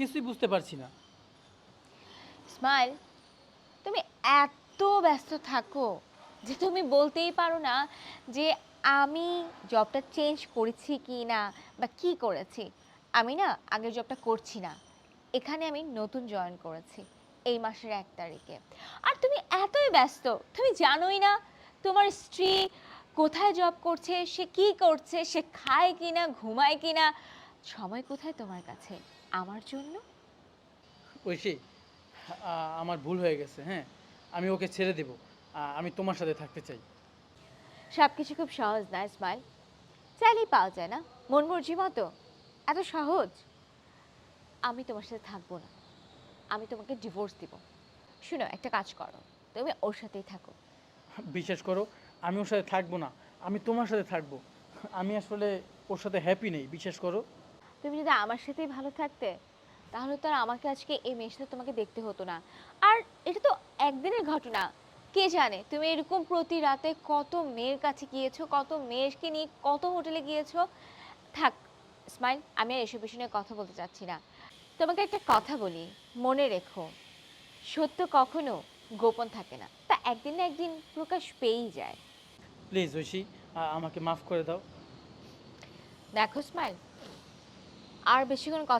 কিছুই বুঝতে পারছি না। স্মাইল, তুমি এত ব্যস্ত থাকো যে তুমি বলতেই পারো না যে আমি জবটা চেঞ্জ করেছি কি না বা কি করেছি। আমি না আগের জবটা করছি না, এখানে আমি নতুন জয়েন করেছি এই মাসের 1 তারিখে। আর তুমি এতই ব্যস্ত, তুমি জানোই না তোমার স্ত্রী কোথায় জব করছে, সে কি করছে, সে খায় কিনা, ঘুমায় কিনা, সময় কোথায় তোমার কাছে আমার জন্য? ঐশী, আমার ভুল হয়ে গেছে, হ্যাঁ। আমি ওকে ছেড়ে দেব। আমি তোমার সাথে থাকতে চাই। সব কিছু খুব সহজ না ইসমাইল, চাইলেই পাওয়া যায় না মন মর্জি মতো, এত সহজ। আমি তোমার সাথে থাকবো না, আমি তোমাকে ডিভোর্স দিব। শুনো, একটা কাজ করো, তুমি ওর সাথেই থাকো। বিশ্বাস করো, আমি ওর সাথে থাকবো না, আমি তোমার সাথে থাকবো। আমি আসলে ওর সাথে হ্যাপি নেই, বিশ্বাস করো। তুমি যদি আমার সাথেই ভালো থাকতে, তাহলে তো আর আমাকে আজকে এই মেয়ের সাথে তোমাকে দেখতে হতো না। আর এটা তো একদিনের ঘটনা, কে জানে তুমি এরকম প্রতি রাতে কত মেয়ের কাছে গিয়েছো, কত মেয়েকে নিয়ে কত হোটেলে গিয়েছো। থাক স্মাইল, আমি আর এসব বিষয় নিয়ে কথা বলতে চাচ্ছি না। তোমাকে একটা কথা বলি, মনে রেখো, সত্য কখনো গোপন থাকে না, তা একদিন না একদিন প্রকাশ পেয়েই যায়। প্লিজ ঐশী, আমাকে মাফ করে দাও। দেখো স্মাইল, আর বেশিক্ষণ কথা